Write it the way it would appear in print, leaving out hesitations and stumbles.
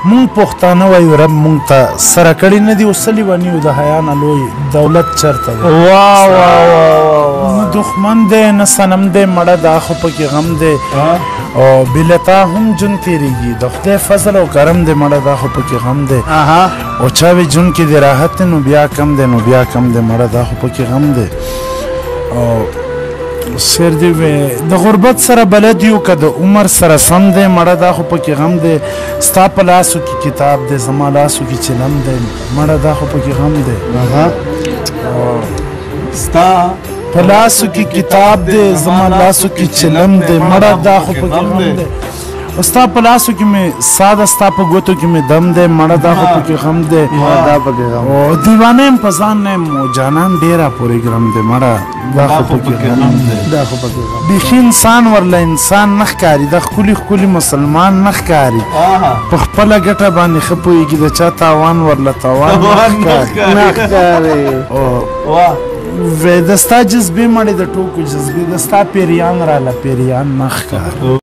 مونږ پښتانه وایو رب مونږ ته سره کړي نه دي اوس لیونیو د حیا نه لوی دولت چېرته دی نه دښمن دی نه صنم دی مړه دا خو پکې غم دی او بېلتا هم جون تېرېږي د خدای فضل او کرم دی مړه دا خو پکې غم دی او چا وی جون کې د راحت دی نو بیا کم دی نو بیا کم دی مړه دا خو پکې غم دی او شعر دی د غربت سره بلد یو که د عمر سره سم دی مړه دا خو پکې غم دی ستا په لاسو کې کتاب دی زما لاسو کې چلم دی مړه دا خو پکې غم دی ستا په لاسو کې کتاب دی زما لاسو کې چلم دی مړه دا خو پکې غم دی او ستا په لاسو کې مې سا ده ستا په ګوتو کې مې دم دی مړه دا خو پکې غم دی او دیوانه یم په ځان نه یم او جانان ډېره پورې ګرم دی مړه دا خو پکې غم دی بیخي انسان ورله انسان نه ښکاري دا ښکلي ښکلي مسلمان نه ښکاري په خپله ګټه باندې ښه پوهېږي د چا تاوان ورله تاوان نه ښکاري د ستا جذبې مړې د ټوکو جذبې د ستا پیریان راله پیریان نه ښکاري